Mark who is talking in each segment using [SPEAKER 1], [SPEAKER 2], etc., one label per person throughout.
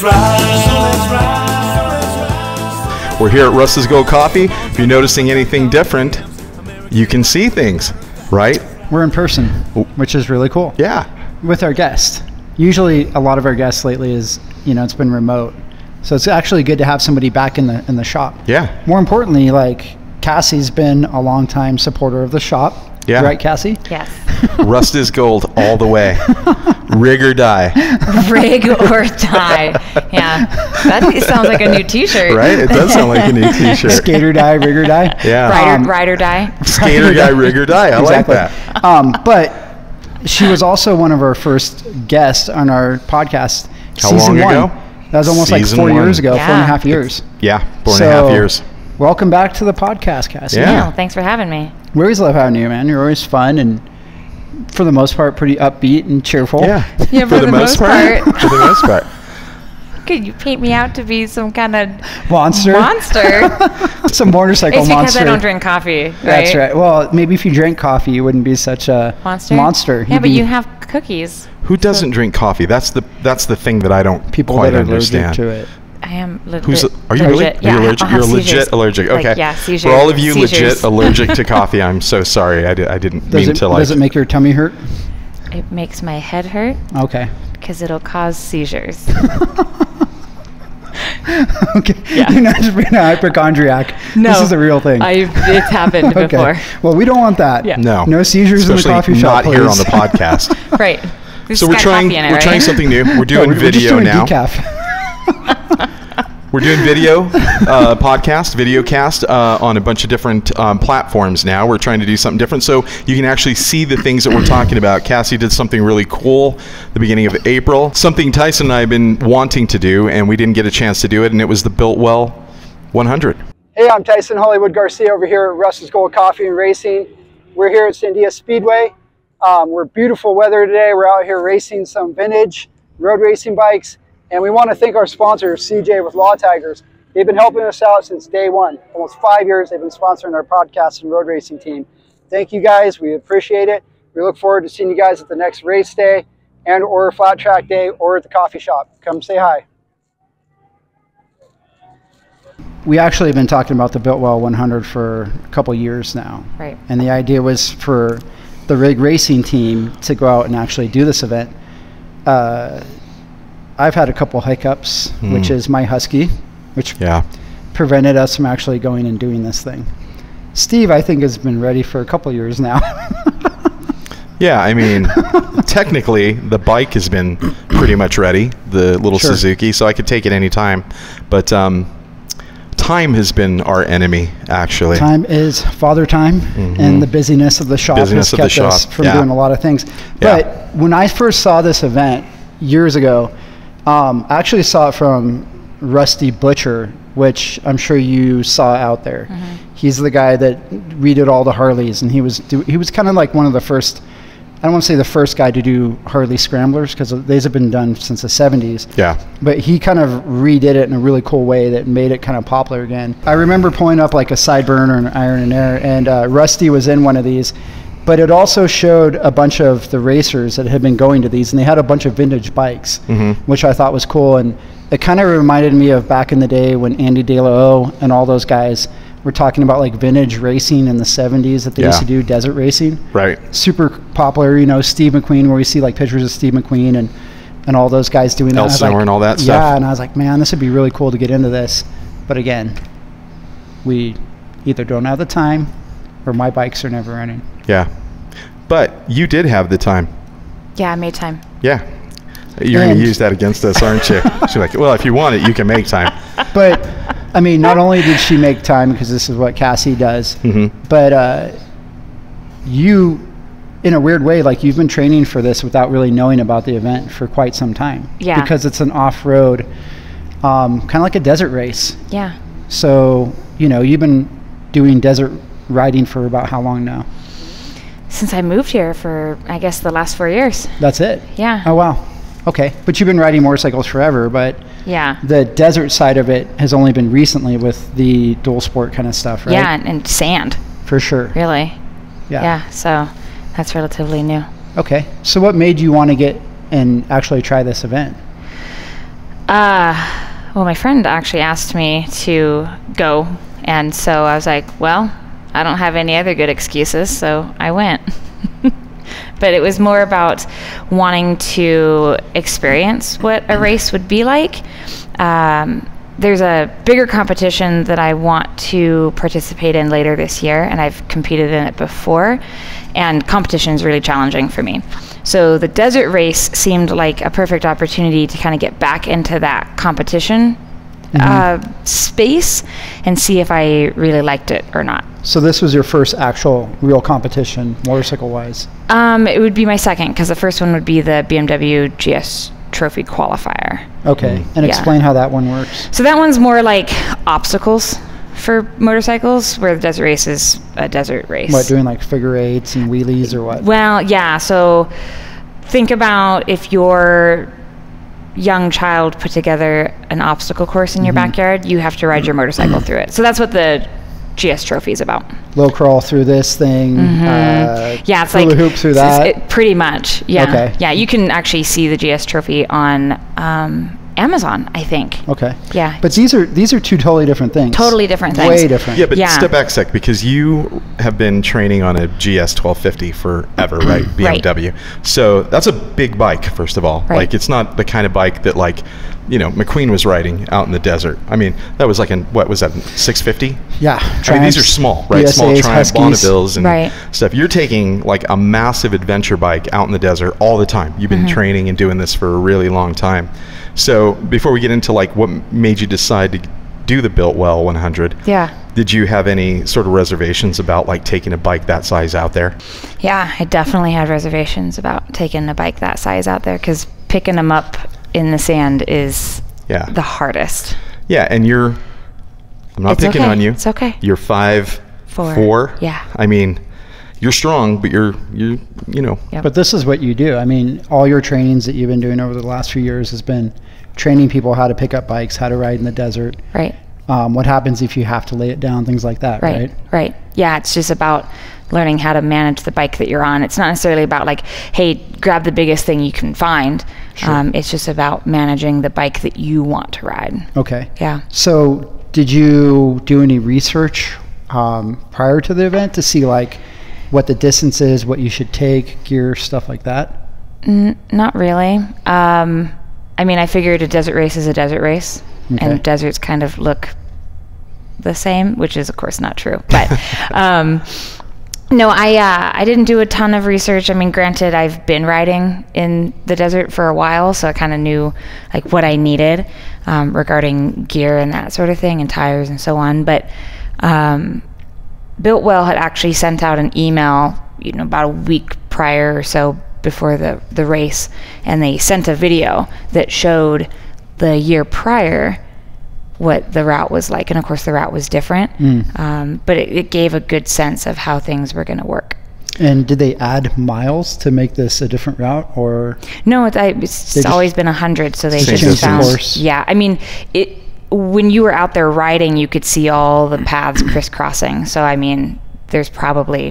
[SPEAKER 1] We're here at Russ's Gold Coffee. If you're noticing anything different, you can see things, right?
[SPEAKER 2] We're in person, which is really cool.
[SPEAKER 1] Yeah.
[SPEAKER 2] With our guests. Usually a lot of our guests lately is, it's been remote. So it's actually good to have somebody back in the shop.
[SPEAKER 1] Yeah.
[SPEAKER 2] More importantly, like Cassie's been a long time supporter of the shop.
[SPEAKER 1] Yeah.
[SPEAKER 2] Right, Cassie?
[SPEAKER 3] Yes.
[SPEAKER 1] Rust is gold all the way. Rig or die.
[SPEAKER 3] Rig or die. Yeah. That sounds like a new t-shirt.
[SPEAKER 1] Right? It does sound like a new t-shirt.
[SPEAKER 2] Skate or die, rig or die.
[SPEAKER 1] Yeah.
[SPEAKER 3] Ride or die.
[SPEAKER 1] Skate or die, rig or die. I
[SPEAKER 2] exactly.
[SPEAKER 1] like that.
[SPEAKER 2] But she was also one of our first guests on our podcast.
[SPEAKER 1] How long ago?
[SPEAKER 2] That was almost like 4 years ago, 4.5 years.
[SPEAKER 1] Yeah, 4.5 years.
[SPEAKER 2] Welcome back to the podcast, Cassie.
[SPEAKER 1] Yeah.
[SPEAKER 3] No, thanks for having me.
[SPEAKER 2] We always love having you, man. You're always fun and, for the most part, pretty upbeat and cheerful.
[SPEAKER 1] Yeah,
[SPEAKER 3] yeah for the most part.
[SPEAKER 1] For the most part.
[SPEAKER 3] Could you paint me out to be some kind of
[SPEAKER 2] monster? Some motorcycle monster.
[SPEAKER 3] It's because I don't drink coffee, right?
[SPEAKER 2] That's right. Well, maybe if you drank coffee, you wouldn't be such a monster.
[SPEAKER 3] Yeah, but you have cookies.
[SPEAKER 1] Who doesn't drink coffee? That's the thing that I don't quite understand.
[SPEAKER 2] To it.
[SPEAKER 3] I am
[SPEAKER 1] Are you really?
[SPEAKER 3] Yeah,
[SPEAKER 1] Are you allergic? You're legit allergic. Okay.
[SPEAKER 3] Like, yeah, seizures.
[SPEAKER 1] For all of you
[SPEAKER 3] seizures.
[SPEAKER 1] legit allergic to coffee, I'm so sorry. I didn't mean to like.
[SPEAKER 2] Does it make your tummy hurt?
[SPEAKER 3] It makes my head hurt.
[SPEAKER 2] Okay.
[SPEAKER 3] Because it'll cause seizures.
[SPEAKER 2] Okay. Yeah. You're not just being a hypochondriac.
[SPEAKER 3] No.
[SPEAKER 2] This is a real thing.
[SPEAKER 3] It's happened before.
[SPEAKER 2] Well, we don't want that.
[SPEAKER 1] Yeah.
[SPEAKER 2] No seizures
[SPEAKER 1] especially
[SPEAKER 2] in the coffee shop,
[SPEAKER 1] not here on the podcast.
[SPEAKER 3] Right.
[SPEAKER 1] So we're trying something new. We're doing video now.
[SPEAKER 2] Decaf.
[SPEAKER 1] We're doing VideoCast on a bunch of different platforms now. We're trying to do something different so you can actually see the things that we're talking about. Cassie did something really cool the beginning of April. Something Thaison and I have been wanting to do, and we didn't get a chance to do it, and it was the Biltwell 100.
[SPEAKER 4] Hey, I'm Thaison Hollywood Garcia over here at Russ's Gold Coffee and Racing. We're here at Sandia Speedway. We're beautiful weather today. We're out here racing some vintage road racing bikes. And we want to thank our sponsor, CJ with Law Tigers. They've been helping us out since day one. Almost 5 years they've been sponsoring our podcast and road racing team. Thank you guys. We appreciate it. We look forward to seeing you guys at the next race day and or flat track day or at the coffee shop. Come say hi.
[SPEAKER 2] We actually have been talking about the Biltwell 100 for a couple years now.
[SPEAKER 3] Right.
[SPEAKER 2] And the idea was for the rig racing team to go out and actually do this event. I've had a couple hiccups, which is my Husky, which prevented us from actually going and doing this thing. Steve, I think, has been ready for a couple years now.
[SPEAKER 1] Yeah, I mean, technically, the bike has been pretty much ready, the little Suzuki, so I could take it any time. But time has been our enemy, actually.
[SPEAKER 2] Time is father time, and the busyness of the shop has kept us from doing a lot of things. But when I first saw this event years ago, I actually saw it from Rusty Butcher, which I'm sure you saw out there. He's the guy that redid all the Harleys, and he was kind of like one of the first. I don't want to say the first guy to do Harley scramblers because these have been done since the 70s. Yeah. But he kind of redid it in a really cool way that made it kind of popular again. I remember pulling up like a Sideburn or an Iron and Air, and Rusty was in one of these. But it also showed a bunch of the racers that had been going to these, and they had a bunch of vintage bikes, which I thought was cool. And it kind of reminded me of back in the day when Andy De La O and all those guys were talking about like vintage racing in the 70s that they used to do, desert racing. Right. Super popular, you know, Steve McQueen, where we see like pictures of Steve McQueen and all those guys doing that.
[SPEAKER 1] Elsinore and all that stuff.
[SPEAKER 2] Yeah, and I was like, man, this would be really cool to get into this. But again, we either don't have the time or my bikes are never running.
[SPEAKER 1] Yeah. But you did have the time.
[SPEAKER 3] Yeah, I made time.
[SPEAKER 1] Yeah. You're going to use that against us, aren't you? She's like, well, if you want it, you can make time.
[SPEAKER 2] But, I mean, not only did she make time, because this is what Cassie does, but you, in a weird way, like you've been training for this without really knowing about the event for quite some time.
[SPEAKER 3] Yeah.
[SPEAKER 2] Because it's an off-road, kind of like a desert race.
[SPEAKER 3] Yeah.
[SPEAKER 2] So, you know, you've been doing desert riding for about how long now?
[SPEAKER 3] Since I moved here for, I guess, the last 4 years.
[SPEAKER 2] That's it?
[SPEAKER 3] Yeah.
[SPEAKER 2] Oh, wow. Okay. But you've been riding motorcycles forever, but
[SPEAKER 3] yeah, the
[SPEAKER 2] desert side of it has only been recently with the dual sport kind of stuff, right?
[SPEAKER 3] Yeah, and sand.
[SPEAKER 2] For sure.
[SPEAKER 3] Really?
[SPEAKER 2] Yeah.
[SPEAKER 3] Yeah, so that's relatively new.
[SPEAKER 2] Okay. So what made you want to get and actually try this event?
[SPEAKER 3] Well, my friend actually asked me to go, and so I was like, well, I don't have any other good excuses, so I went. But it was more about wanting to experience what a race would be like. There's a bigger competition that I want to participate in later this year, and I've competed in it before, and competition is really challenging for me. So the desert race seemed like a perfect opportunity to kind of get back into that competition space and see if I really liked it or not.
[SPEAKER 2] So this was your first actual real competition, motorcycle-wise?
[SPEAKER 3] It would be my second, because the first one would be the BMW GS Trophy Qualifier.
[SPEAKER 2] Okay, and explain how that one works.
[SPEAKER 3] So that one's more like obstacles for motorcycles, where the desert race is a desert race.
[SPEAKER 2] What, doing like figure eights and wheelies or what?
[SPEAKER 3] Well, yeah, so think about if your young child put together an obstacle course in your backyard, you have to ride your motorcycle through it. So that's what the GS Trophy is about.
[SPEAKER 2] Low crawl through this thing.
[SPEAKER 3] Yeah, it's
[SPEAKER 2] hula
[SPEAKER 3] like
[SPEAKER 2] hoop through that.
[SPEAKER 3] Pretty much. Yeah.
[SPEAKER 2] Okay.
[SPEAKER 3] Yeah, you can actually see the GS Trophy on Amazon, I think.
[SPEAKER 2] Okay.
[SPEAKER 3] Yeah.
[SPEAKER 2] But these are two totally different things.
[SPEAKER 3] Totally different things.
[SPEAKER 2] Way different.
[SPEAKER 1] Yeah, but step back a sec, because you have been training on a GS 1250 forever, right? BMW. Right. So that's a big bike, first of all.
[SPEAKER 3] Right.
[SPEAKER 1] Like, it's not the kind of bike that, like, you know, McQueen was riding out in the desert. I mean, that was like what was that, 650?
[SPEAKER 2] Yeah.
[SPEAKER 1] I mean, these are small, right?
[SPEAKER 2] BSAs,
[SPEAKER 1] Small Triumph
[SPEAKER 2] Huskies.
[SPEAKER 1] Bonnevilles and stuff. You're taking like a massive adventure bike out in the desert all the time. You've been training and doing this for a really long time. So before we get into like what made you decide to do the Biltwell 100, did you have any sort of reservations about like taking a bike that size out there?
[SPEAKER 3] Yeah, I definitely had reservations about taking a bike that size out there, because picking them up in the sand is the hardest. Yeah,
[SPEAKER 1] and I'm not picking on you.
[SPEAKER 3] It's okay.
[SPEAKER 1] You're 5'4".
[SPEAKER 3] Yeah.
[SPEAKER 1] I mean, you're strong, but you're you know.
[SPEAKER 2] Yep. But this is what you do. I mean, all your trainings that you've been doing over the last few years has been training people how to pick up bikes, how to ride in the desert.
[SPEAKER 3] Right.
[SPEAKER 2] What happens if you have to lay it down, things like that, right?
[SPEAKER 3] Right. Yeah, it's just about learning how to manage the bike that you're on. It's not necessarily about like, hey, grab the biggest thing you can find. Sure. It's just about managing the bike that you want to ride.
[SPEAKER 2] Okay.
[SPEAKER 3] Yeah.
[SPEAKER 2] So did you do any research prior to the event to see like what the distance is, what you should take, gear, stuff like that?
[SPEAKER 3] Not really. I mean, I figured a desert race is a desert race, and deserts kind of look the same, which is of course not true. But no, I didn't do a ton of research. I mean, granted, I've been riding in the desert for a while, so I kind of knew like what I needed regarding gear and that sort of thing, and tires and so on. But Biltwell had actually sent out an email, you know, about a week prior or so before the race, and they sent a video that showed the year prior what the route was like, and of course the route was different, but it gave a good sense of how things were going to work.
[SPEAKER 2] And did they add miles to make this a different route, or?
[SPEAKER 3] No, it's always been 100, so they just found. Yeah, I mean, when you were out there riding, you could see all the paths crisscrossing. So I mean, there's probably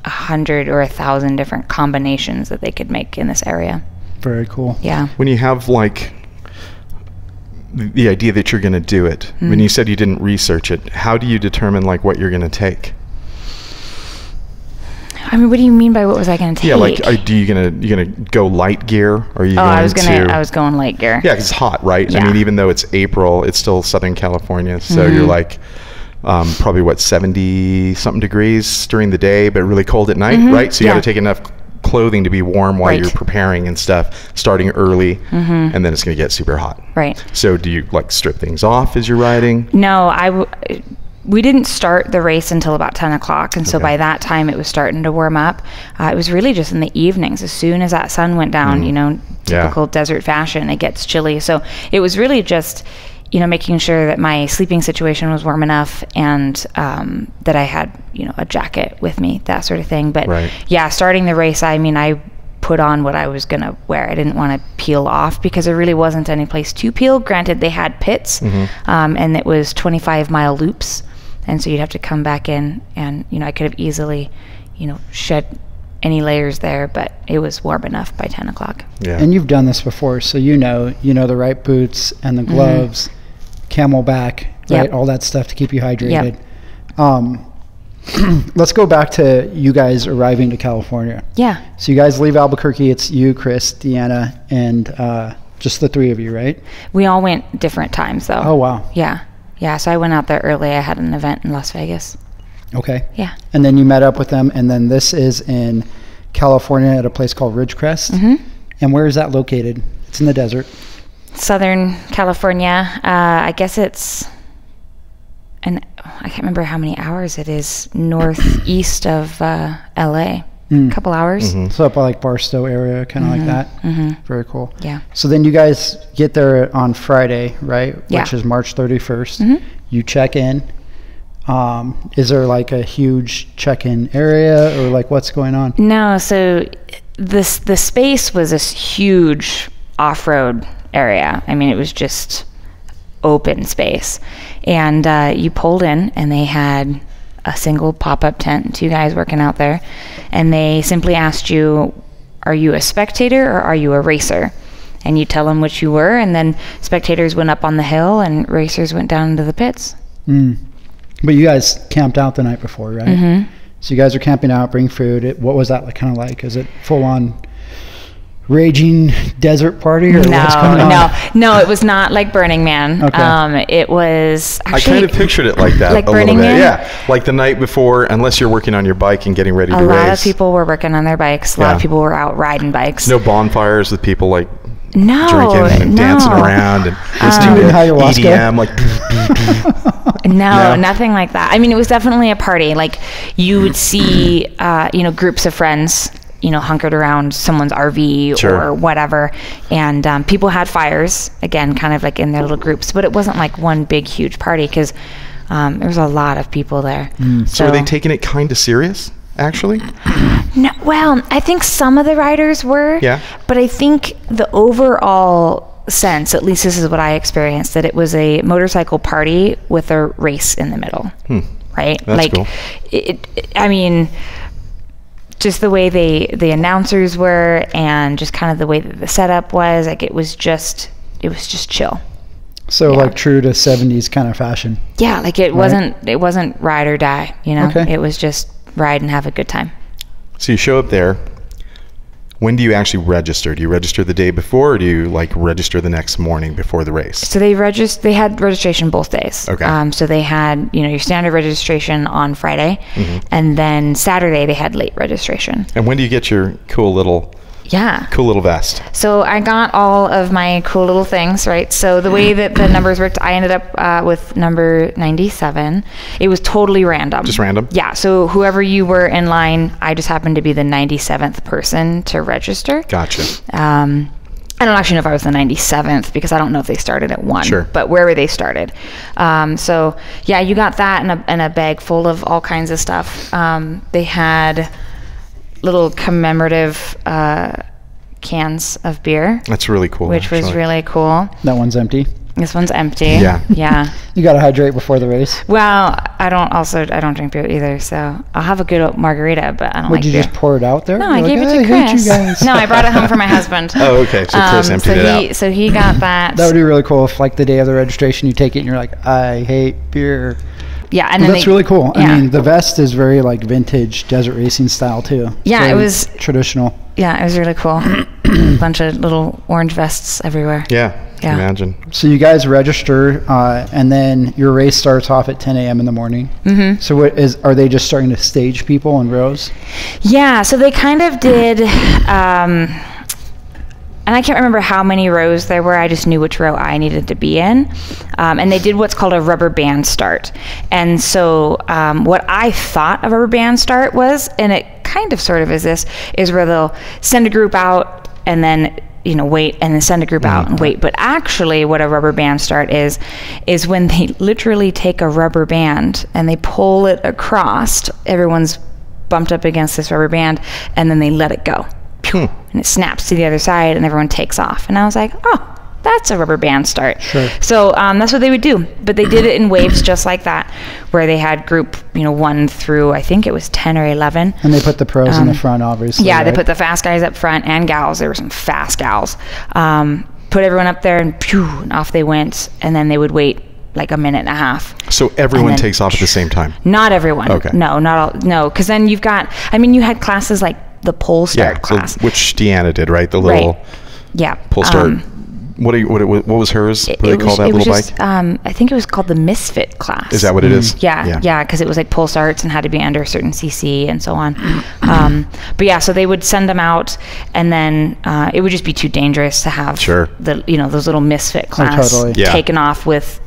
[SPEAKER 3] 100 or 1,000 different combinations that they could make in this area.
[SPEAKER 2] Very cool.
[SPEAKER 3] Yeah.
[SPEAKER 1] When you have like the idea that you're going to do it, when you said you didn't research it, how do you determine like what you're going to take?
[SPEAKER 3] I mean, what do you mean by what was I going to take?
[SPEAKER 1] Yeah, like, you gonna go light gear? Or are you
[SPEAKER 3] I was going light gear.
[SPEAKER 1] Yeah, 'cause it's hot, right?
[SPEAKER 3] Yeah.
[SPEAKER 1] I mean, even though it's April, it's still Southern California, so you're like probably 70 something degrees during the day, but really cold at night, right? So you got to take enough clothing to be warm while you're preparing and stuff, starting early, and then it's going to get super hot.
[SPEAKER 3] Right.
[SPEAKER 1] So do you like strip things off as you're riding?
[SPEAKER 3] No, we didn't start the race until about 10 o'clock, and so by that time it was starting to warm up. It was really just in the evenings. As soon as that sun went down, you know, typical desert fashion, it gets chilly. So it was really just, you know, making sure that my sleeping situation was warm enough, and that I had, you know, a jacket with me, that sort of thing. But yeah, starting the race, I mean, I put on what I was going to wear. I didn't want to peel off because there really wasn't any place to peel. Granted, they had pits, and it was 25-mile loops. And so you'd have to come back in, and, you know, I could have easily, you know, shed any layers there, but it was warm enough by 10 o'clock.
[SPEAKER 2] Yeah. And you've done this before, so you know the right boots and the gloves, Camelback, right? All that stuff to keep you hydrated. Let's go back to you guys arriving to California.
[SPEAKER 3] Yeah.
[SPEAKER 2] So you guys leave Albuquerque. It's you, Chris, Deanna, and just the three of you, right?
[SPEAKER 3] We all went different times, though.
[SPEAKER 2] Oh, wow.
[SPEAKER 3] Yeah. Yeah, so I went out there early. I had an event in Las Vegas.
[SPEAKER 2] Okay.
[SPEAKER 3] Yeah.
[SPEAKER 2] And then you met up with them, and then this is in California at a place called Ridgecrest. Mm-hmm. And where is that located? It's in the desert. Southern California.
[SPEAKER 3] I guess it's... And I can't remember how many hours it is northeast of LA. A couple hours.
[SPEAKER 2] Mm-hmm. So up by like Barstow area, kind of like that.
[SPEAKER 3] Mm-hmm.
[SPEAKER 2] Very cool.
[SPEAKER 3] Yeah.
[SPEAKER 2] So then you guys get there on Friday, right?
[SPEAKER 3] Yeah.
[SPEAKER 2] Which is March 31st. Mm-hmm. You check in. Is there like a huge check-in area, or like what's going on?
[SPEAKER 3] No. So the space was this huge off-road area. I mean, it was just open space. And you pulled in, and they had a single pop-up tent, two guys working out there, and they simply asked you, are you a spectator or are you a racer? And you tell them which you were, and then spectators went up on the hill and racers went down into the pits.
[SPEAKER 2] But you guys camped out the night before, right? Mm-hmm. So you guys are camping out, bring food. What was that kind of like? Is it full-on raging desert party, or what's going on?
[SPEAKER 3] No, it was not like Burning Man.
[SPEAKER 2] Okay.
[SPEAKER 3] It was actually,
[SPEAKER 1] I kind of pictured it like that,
[SPEAKER 3] like
[SPEAKER 1] a
[SPEAKER 3] Burning
[SPEAKER 1] little bit.
[SPEAKER 3] Man?
[SPEAKER 1] Yeah, like the night before, unless you're working on your bike and getting ready to race.
[SPEAKER 3] A lot of people were working on their bikes. A lot of people were out riding bikes.
[SPEAKER 1] No bonfires with people like drinking and
[SPEAKER 3] no.
[SPEAKER 1] dancing around and listening to EDM, like
[SPEAKER 3] No, nothing like that. I mean, it was definitely a party. Like you would see, groups of friends, hunkered around someone's RV or whatever. And people had fires, again, kind of like in their little groups. But it wasn't like one big, huge party because there was a lot of people there.
[SPEAKER 1] So were they taking it kind of serious, actually?
[SPEAKER 3] No, well, I think some of the riders were.
[SPEAKER 1] Yeah.
[SPEAKER 3] But I think the overall sense, at least this is what I experienced, that it was a motorcycle party with a race in the middle. Right?
[SPEAKER 1] That's cool.
[SPEAKER 3] I mean, just the way the announcers were, and just kind of the way that the setup was, like it was just chill.
[SPEAKER 2] So like true to 70s kind of fashion.
[SPEAKER 3] Yeah, like it wasn't ride or die,
[SPEAKER 2] Okay.
[SPEAKER 3] It was just ride and have a good time.
[SPEAKER 1] So you show up there. When do you actually register? Do you register the day before, or do you like register the next morning before the race?
[SPEAKER 3] So they had registration both days.
[SPEAKER 1] Okay.
[SPEAKER 3] So they had, your standard registration on Friday, and then Saturday they had late registration.
[SPEAKER 1] And when do you get your cool little vest?
[SPEAKER 3] So I got all of my cool little things, right? So the way that the numbers worked, I ended up with number 97. It was totally random.
[SPEAKER 1] Just random?
[SPEAKER 3] Yeah. So whoever you were in line, I just happened to be the 97th person to register.
[SPEAKER 1] Gotcha.
[SPEAKER 3] I don't actually know if I was the 97th because I don't know if they started at 1.
[SPEAKER 1] Sure.
[SPEAKER 3] But wherever they started. So yeah, you got that in a bag full of all kinds of stuff. They had little commemorative cans of beer.
[SPEAKER 1] That's really cool.
[SPEAKER 3] Which was really cool.
[SPEAKER 2] That one's empty.
[SPEAKER 3] This one's empty.
[SPEAKER 1] Yeah.
[SPEAKER 3] Yeah.
[SPEAKER 2] You got to hydrate before the race.
[SPEAKER 3] Well, I don't drink beer either, so I'll have a good old margarita, but I don't like beer.
[SPEAKER 2] Would you just pour it out there?
[SPEAKER 3] No, I gave it to Chris. No, I brought it home for my husband.
[SPEAKER 1] Oh, okay. So Chris emptied it out.
[SPEAKER 3] So he got that.
[SPEAKER 2] That would be really cool if like the day of the registration you take it and you're like, I hate beer.
[SPEAKER 3] Yeah, and then
[SPEAKER 2] that's really cool.
[SPEAKER 3] Yeah.
[SPEAKER 2] I mean, the vest is very like vintage desert racing style too.
[SPEAKER 3] Yeah, it was
[SPEAKER 2] traditional.
[SPEAKER 3] Yeah, it was really cool. A bunch of little orange vests everywhere.
[SPEAKER 1] Yeah, imagine.
[SPEAKER 2] So you guys register, and then your race starts off at 10 a.m. in the morning. Mm-hmm. So are they just starting to stage people in rows?
[SPEAKER 3] Yeah, so they kind of did. And I can't remember how many rows there were. I just knew which row I needed to be in. And they did what's called a rubber band start. And so what I thought a rubber band start was, and it kind of sort of is this, is where they'll send a group out and then, wait, and then send a group out and wait. But actually what a rubber band start is when they literally take a rubber band and they pull it across. Everyone's bumped up against this rubber band, and then they let it go. And it snaps to the other side and everyone takes off. And I was like, oh, that's a rubber band start.
[SPEAKER 2] Sure.
[SPEAKER 3] So that's what they would do. But they did it in waves just like that, where they had group, 1 through, I think it was 10 or 11.
[SPEAKER 2] And they put the pros in the front, obviously.
[SPEAKER 3] Yeah,
[SPEAKER 2] right?
[SPEAKER 3] They put the fast guys up front and gals. There were some fast gals. Put everyone up there and off they went. And then they would wait like a minute and a half.
[SPEAKER 1] So everyone takes off at the same time?
[SPEAKER 3] Not everyone.
[SPEAKER 1] Okay.
[SPEAKER 3] No, not all. No, because then you've got, you had classes like the pole start class.
[SPEAKER 1] Which Deanna did, right? The little pole start. What was hers? What do they call that little bike?
[SPEAKER 3] I think it was called the Misfit class.
[SPEAKER 1] Is that what it is?
[SPEAKER 3] Yeah, because it was like pole starts and had to be under a certain CC and so on. But yeah, so they would send them out, and then it would just be too dangerous to have the those little Misfit class taken off with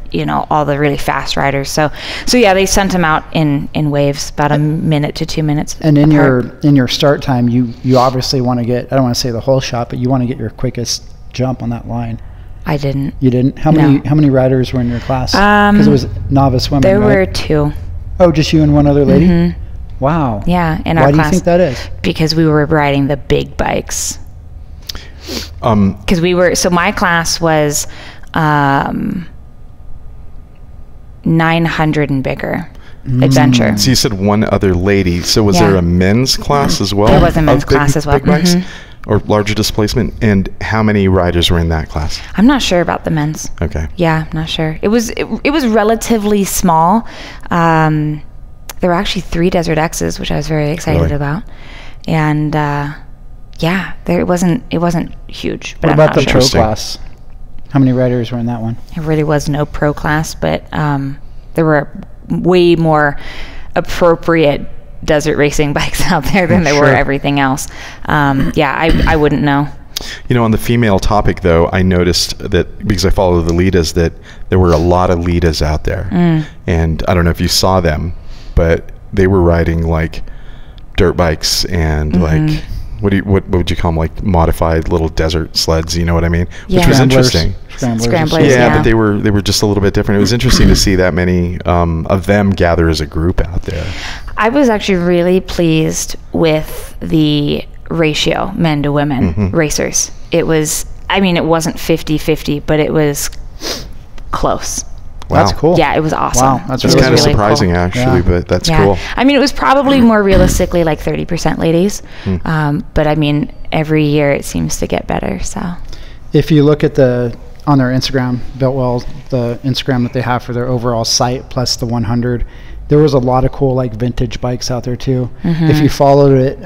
[SPEAKER 3] all the really fast riders. So yeah, they sent them out in waves, about a minute to 2 minutes.
[SPEAKER 2] And in your start time, you obviously want to get, I don't want to say the whole shot, but you want to get your quickest jump on that line.
[SPEAKER 3] I didn't.
[SPEAKER 2] You didn't? How many riders were in your class? Because it was novice women.
[SPEAKER 3] There
[SPEAKER 2] right?
[SPEAKER 3] were 2.
[SPEAKER 2] Oh, just you and one other lady? Mm-hmm. Wow.
[SPEAKER 3] Yeah, in our class.
[SPEAKER 2] Why do you think that is?
[SPEAKER 3] Because we were riding the big bikes. Because so my class was 900 and bigger. Adventure.
[SPEAKER 1] So you said one other lady. So was there a men's class as well?
[SPEAKER 3] There was a men's class as well.
[SPEAKER 1] Big bikes? Or larger displacement? And how many riders were in that class?
[SPEAKER 3] I'm not sure about the men's.
[SPEAKER 1] Okay.
[SPEAKER 3] Yeah, I'm not sure. It was relatively small. There were actually 3 Desert X's, which I was very excited about. And it wasn't huge. But
[SPEAKER 2] what about the pro class? How many riders were in that one?
[SPEAKER 3] There really was no pro class, but there were way more appropriate desert racing bikes out there than there were everything else. I wouldn't know.
[SPEAKER 1] On the female topic, though, I noticed that, because I follow the Litas, that there were a lot of Litas out there. And I don't know if you saw them, but they were riding like dirt bikes and like, what would you call them, like modified little desert sleds, you know what I mean?
[SPEAKER 3] Yeah.
[SPEAKER 1] Which was interesting.
[SPEAKER 3] Scramblers,
[SPEAKER 1] but they were just a little bit different. It was interesting to see that many of them gather as a group out there.
[SPEAKER 3] I was actually really pleased with the ratio, men to women racers. It was, it wasn't 50-50, but it was close.
[SPEAKER 2] Wow. That's cool.
[SPEAKER 3] Yeah, it was awesome.
[SPEAKER 2] Wow, that's
[SPEAKER 1] kind of
[SPEAKER 3] really
[SPEAKER 1] surprising, cool. Actually, but that's cool.
[SPEAKER 3] It was probably more realistically like 30% ladies, but every year it seems to get better. So,
[SPEAKER 2] if you look at on their Instagram, Biltwell, the Instagram that they have for their overall site plus the 100, there was a lot of cool like vintage bikes out there too. If you followed it,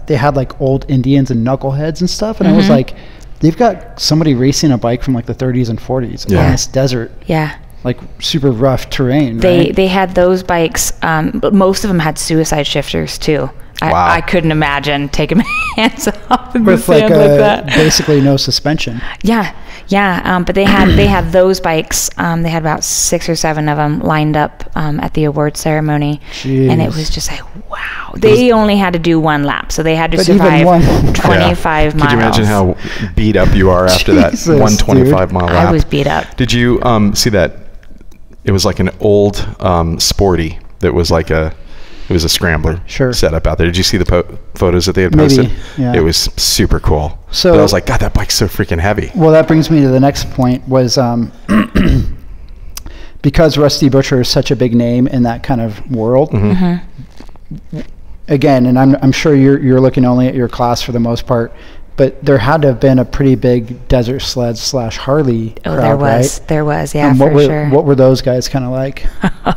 [SPEAKER 2] they had like old Indians and knuckleheads and stuff, and I was like, they've got somebody racing a bike from like the 30s and 40s in this desert. Yeah. Like super rough terrain.
[SPEAKER 3] They had those bikes, but most of them had suicide shifters too. I couldn't imagine taking my hands off in the sand like that.
[SPEAKER 2] Basically no suspension.
[SPEAKER 3] But they had those bikes. They had about 6 or 7 of them lined up at the award ceremony. Jeez. And it was just like, wow. They only had to do 1 lap, so they had to survive 25 miles.
[SPEAKER 1] Could you imagine how beat up you are after that 125-mile lap?
[SPEAKER 3] I was beat up.
[SPEAKER 1] Did you see that? It was like an old Sporty that was like it was a scrambler setup out there. Did you see the photos that they had posted? It was super cool. So but I was like, God, that bike's so freaking heavy.
[SPEAKER 2] Well, that brings me to the next point was because Rusty Butcher is such a big name in that kind of world. Again, and I'm sure you're looking only at your class for the most part, but there had to have been a pretty big desert sled / Harley crowd,
[SPEAKER 3] there was.
[SPEAKER 2] right?
[SPEAKER 3] There was, yeah,
[SPEAKER 2] sure. What were those guys kind of like?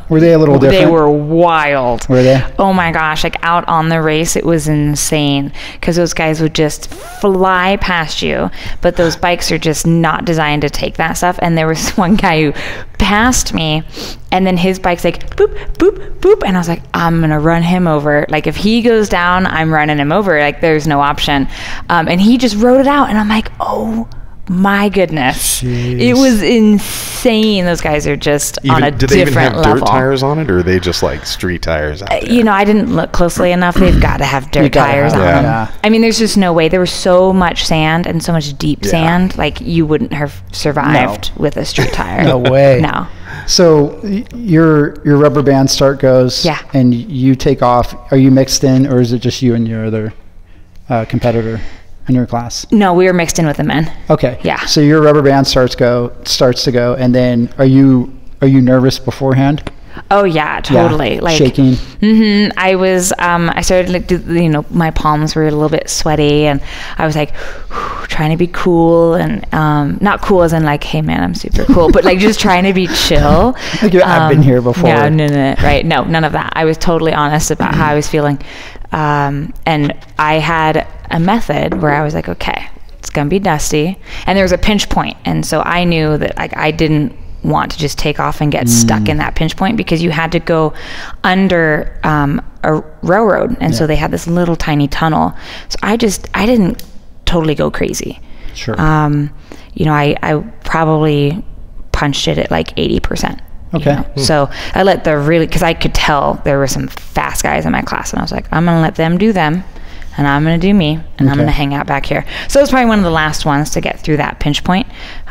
[SPEAKER 2] Were they a little different?
[SPEAKER 3] They were wild.
[SPEAKER 2] Were they?
[SPEAKER 3] Oh my gosh, like out on the race, it was insane because those guys would just fly past you, but those bikes are just not designed to take that stuff. And there was one guy who passed me, and then his bike's like boop, boop, boop, and I was like, I'm gonna run him over. Like if he goes down, I'm running him over. Like there's no option. And he just rode it out, and I'm like, oh my goodness. Jeez. It was insane. Those guys are just on a different level.
[SPEAKER 1] Do they even have dirt tires on it, or are they just like street tires out there?
[SPEAKER 3] I didn't look closely enough. They've got to have dirt tires on them. Yeah. There's just no way. There was so much sand and so much deep sand, like you wouldn't have survived with a street tire.
[SPEAKER 2] No way.
[SPEAKER 3] No.
[SPEAKER 2] So your rubber band start goes, and you take off. Are you mixed in, or is it just you and your other competitor? in your class?
[SPEAKER 3] No, we were mixed in with the men.
[SPEAKER 2] Okay.
[SPEAKER 3] Yeah.
[SPEAKER 2] So your rubber band starts to go, and then are you nervous beforehand?
[SPEAKER 3] Oh yeah, totally.
[SPEAKER 2] Yeah,
[SPEAKER 3] like
[SPEAKER 2] shaking.
[SPEAKER 3] Mm-hmm. I was. I started like, my palms were a little bit sweaty, and I was like trying to be cool, and not cool as in like, hey man, I'm super cool, but like just trying to be chill.
[SPEAKER 2] Like I've been here before.
[SPEAKER 3] Yeah, no, right? No, none of that. I was totally honest about how I was feeling, and I had a method where I was like, okay, it's gonna be dusty, and there was a pinch point, and so I knew that like I didn't want to just take off and get stuck in that pinch point, because you had to go under a railroad, and so they had this little tiny tunnel. So I didn't totally go crazy.
[SPEAKER 2] Sure.
[SPEAKER 3] I probably punched it at like 80%.
[SPEAKER 2] Okay.
[SPEAKER 3] So I let because I could tell there were some fast guys in my class, and I was like, I'm gonna let them do them, and I'm going to do me, and I'm going to hang out back here. So it was probably one of the last ones to get through that pinch point,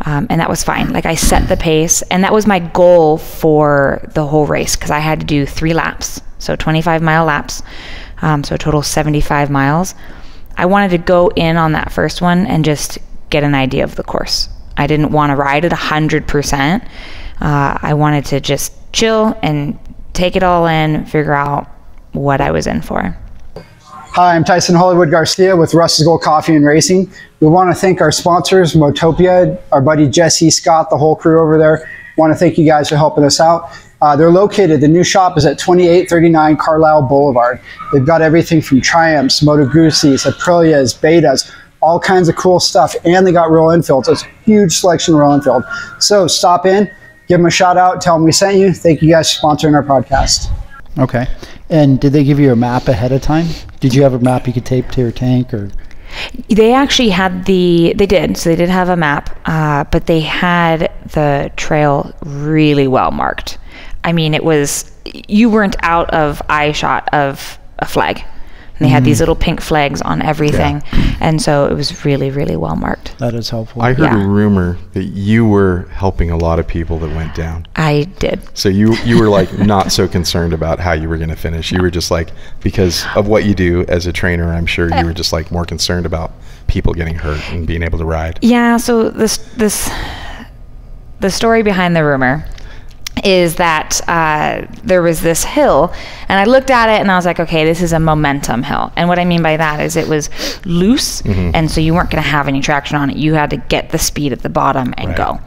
[SPEAKER 3] and that was fine. Like I set the pace, and that was my goal for the whole race, because I had to do 3 laps, so 25-mile laps, so a total 75 miles. I wanted to go in on that first one and just get an idea of the course. I didn't want to ride it 100%. I wanted to just chill and take it all in, figure out what I was in for.
[SPEAKER 4] Hi, I'm Thaison Hollywood Garcia with Russ's Gold Coffee and Racing. We want to thank our sponsors, Motopia, our buddy Jesse, Scott, the whole crew over there. Want to thank you guys for helping us out. They're located, the new shop is at 2839 Carlisle Boulevard. They've got everything from Triumphs, Moto Guzzis, Aprilias, Betas, all kinds of cool stuff, and they got Royal Enfields. It's a huge selection of Royal Enfield. So stop in, give them a shout out, tell them we sent you. Thank you guys for sponsoring our podcast.
[SPEAKER 2] Okay. And did they give you a map ahead of time? Did you have a map you could tape to your tank, or?
[SPEAKER 3] They actually had they did. So they did have a map, but they had the trail really well marked. I mean, you weren't out of eye shot of a flag. And they had these little pink flags on everything. Yeah. And so it was really, really well marked.
[SPEAKER 2] That is helpful.
[SPEAKER 1] I heard a rumor that you were helping a lot of people that went down.
[SPEAKER 3] I did.
[SPEAKER 1] So you were like not so concerned about how you were going to finish. You were just like, because of what you do as a trainer, I'm sure you were just like more concerned about people getting hurt and being able to ride.
[SPEAKER 3] Yeah, so the story behind the rumor is that there was this hill, and I looked at it and I was like, okay, this is a momentum hill. And what I mean by that is it was loose, and so you weren't going to have any traction on it. You had to get the speed at the bottom and go.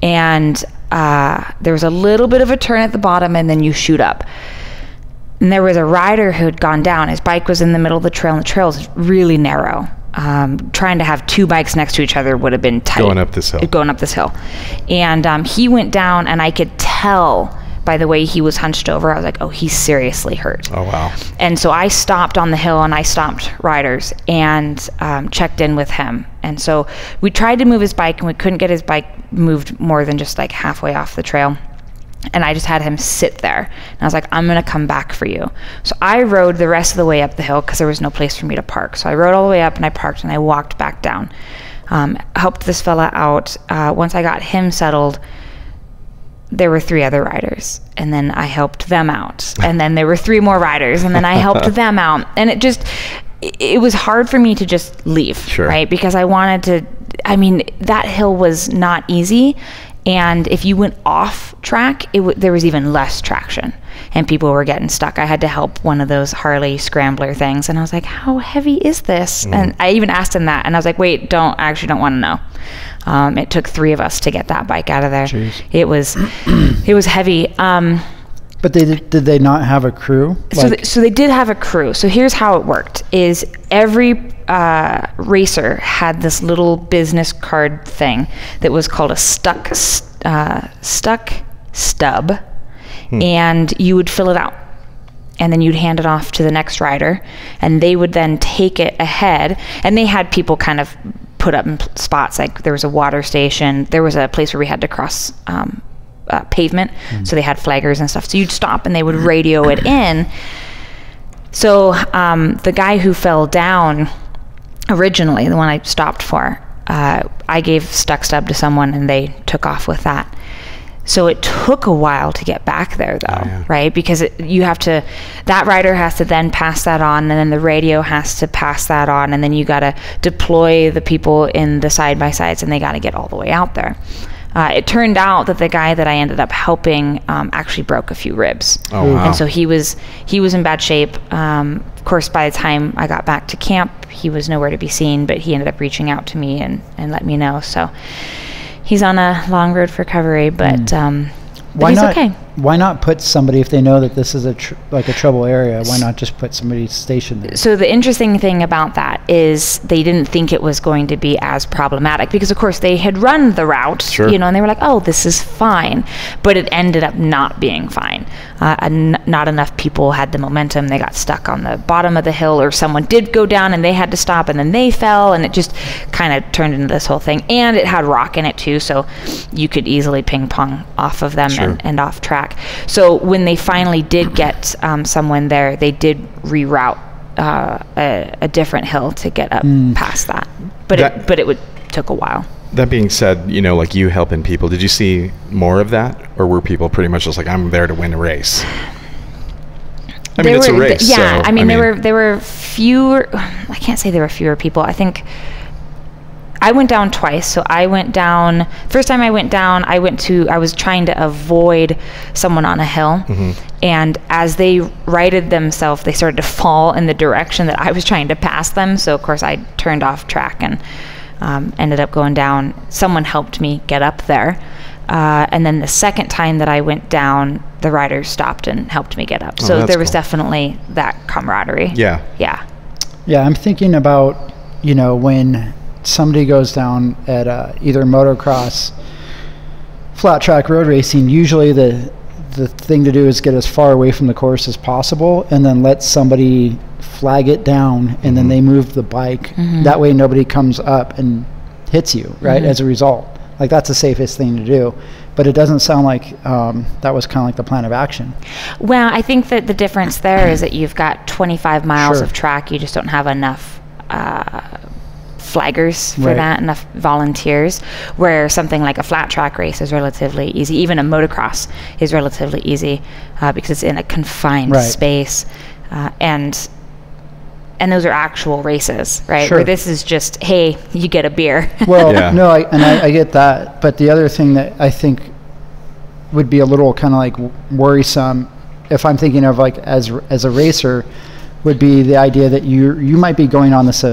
[SPEAKER 3] And there was a little bit of a turn at the bottom, and then you shoot up. And there was a rider who had gone down. His bike was in the middle of the trail, and the trail is really narrow. Trying to have 2 bikes next to each other would have been tight. Going up this hill. And he went down, and I could tell by the way he was hunched over, I was like, oh, he's seriously hurt.
[SPEAKER 1] Oh, wow.
[SPEAKER 3] And so I stopped on the hill, and I stopped riders and checked in with him. And so we tried to move his bike, and we couldn't get his bike moved more than just like halfway off the trail. And I just had him sit there. And I was like, I'm going to come back for you. So I rode the rest of the way up the hill because there was no place for me to park. So I rode all the way up, and I parked, and I walked back down. Helped this fella out. Once I got him settled, there were 3 other riders. And then I helped them out. And then there were 3 more riders. And then I helped them out. And it was hard for me to just leave, right? Because I wanted to, that hill was not easy. And if you went off track, there was even less traction, and people were getting stuck. I had to help one of those Harley scrambler things, and I was like, how heavy is this? And I even asked him that, and I was like, wait, don't want to know. It took 3 of us to get that bike out of there. Jeez. It was heavy.
[SPEAKER 2] But did they not have a crew?
[SPEAKER 3] So they did have a crew. So here's how it worked: is every racer had this little business card thing that was called a stuck stub, and you would fill it out, and then you'd hand it off to the next rider, and they would then take it ahead, and they had people kind of put up in spots. Like there was a water station, there was a place where we had to cross pavement, so they had flaggers and stuff. So you'd stop, and they would radio it in. So the guy who fell down originally, the one I stopped for, I gave stuck stub to someone, and they took off with that. So it took a while to get back there, though, right? Because that rider has to then pass that on, and then the radio has to pass that on, and then you got to deploy the people in the side-by-sides, and they got to get all the way out there. It turned out that the guy that I ended up helping actually broke a few ribs.
[SPEAKER 1] Oh, wow.
[SPEAKER 3] And so he was in bad shape. Of course, by the time I got back to camp, he was nowhere to be seen, but he ended up reaching out to me and let me know. So he's on a long road for recovery, but he's okay.
[SPEAKER 2] Why not put somebody, if they know that this is a trouble area, why not just put somebody stationed there?
[SPEAKER 3] So the interesting thing about that is they didn't think it was going to be as problematic, because of course they had run the route, and they were like, oh, this is fine, but it ended up not being fine. Not enough people had the momentum. They got stuck on the bottom of the hill, or someone did go down and they had to stop, and then they fell, and it just kind of turned into this whole thing. And it had rock in it too, so you could easily ping pong off of them and off track. So when they finally did get someone there, they did reroute a different hill to get up past that. But it took a while.
[SPEAKER 1] That being said, like you helping people, did you see more of that? Or were people pretty much just like, I'm there to win a race? I mean, it's a race.
[SPEAKER 3] Yeah, so, there were fewer, I can't say there were fewer people. I think I went down twice. So I went down, first time I went down, I was trying to avoid someone on a hill. And as they righted themselves, they started to fall in the direction that I was trying to pass them. So of course I turned off track and ended up going down. Someone helped me get up there. And then the second time that I went down, the riders stopped and helped me get up. So there was definitely that camaraderie.
[SPEAKER 1] Yeah.
[SPEAKER 3] Yeah.
[SPEAKER 2] Yeah, I'm thinking about, when somebody goes down at either motocross, flat track road racing, usually the thing to do is get as far away from the course as possible, and then let somebody flag it down, and then they move the bike. That way nobody comes up and hits you, right, as a result. Like, that's the safest thing to do. But it doesn't sound like that was kind of like the plan of action.
[SPEAKER 3] Well, I think that the difference there is that you've got 25 miles of track. You just don't have enough flaggers for that, enough volunteers, where something like a flat track race is relatively easy. Even a motocross is relatively easy because it's in a confined space. And those are actual races, right? Where this is just, hey, you get a beer.
[SPEAKER 2] Well, no, I get that. But the other thing that I think would be a little kind of like worrisome, if I'm thinking of like as a racer, would be the idea that you might be going on this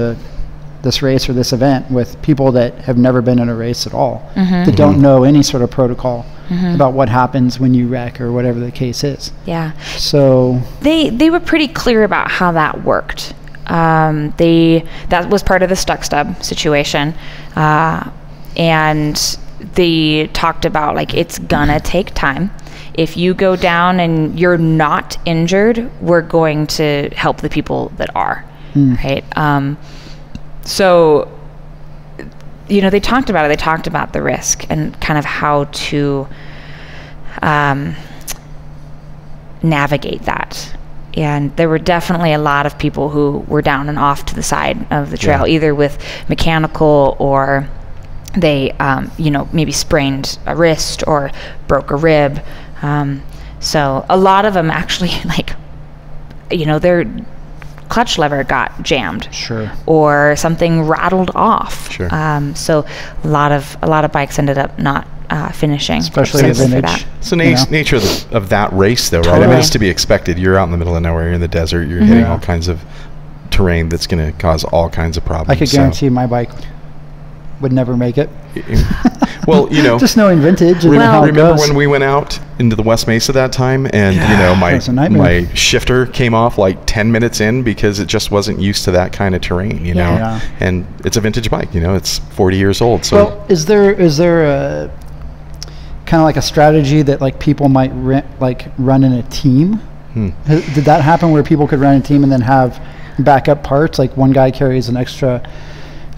[SPEAKER 2] race or this event with people that have never been in a race at all, that don't know any sort of protocol about what happens when you wreck or whatever the case is.
[SPEAKER 3] Yeah.
[SPEAKER 2] So
[SPEAKER 3] they were pretty clear about how that worked. That was part of the stuck stub situation, and they talked about, like, it's gonna take time. If you go down and you're not injured, we're going to help the people that are, right? So, they talked about it. They talked about the risk and kind of how to navigate that. And there were definitely a lot of people who were down and off to the side of the trail, either with mechanical, or they, maybe sprained a wrist or broke a rib. So a lot of them actually, their clutch lever got jammed, or something rattled off. So a lot of bikes ended up not finishing,
[SPEAKER 2] especially the vintage.
[SPEAKER 1] It's the nature of that race, though, right? I mean, it's to be expected. You're out in the middle of nowhere. You're in the desert. You're hitting all kinds of terrain that's going to cause all kinds of problems.
[SPEAKER 2] I could guarantee my bike would never make it.
[SPEAKER 1] Well,
[SPEAKER 2] just knowing vintage. And
[SPEAKER 1] remember when we went out into the West Mesa that time, and my shifter came off like 10 minutes in because it just wasn't used to that kind of terrain, And it's a vintage bike, it's 40 years old. So,
[SPEAKER 2] well, is there a kind of like a strategy that like people might run in a team? Did that happen where people could run a team and then have backup parts? Like one guy carries an extra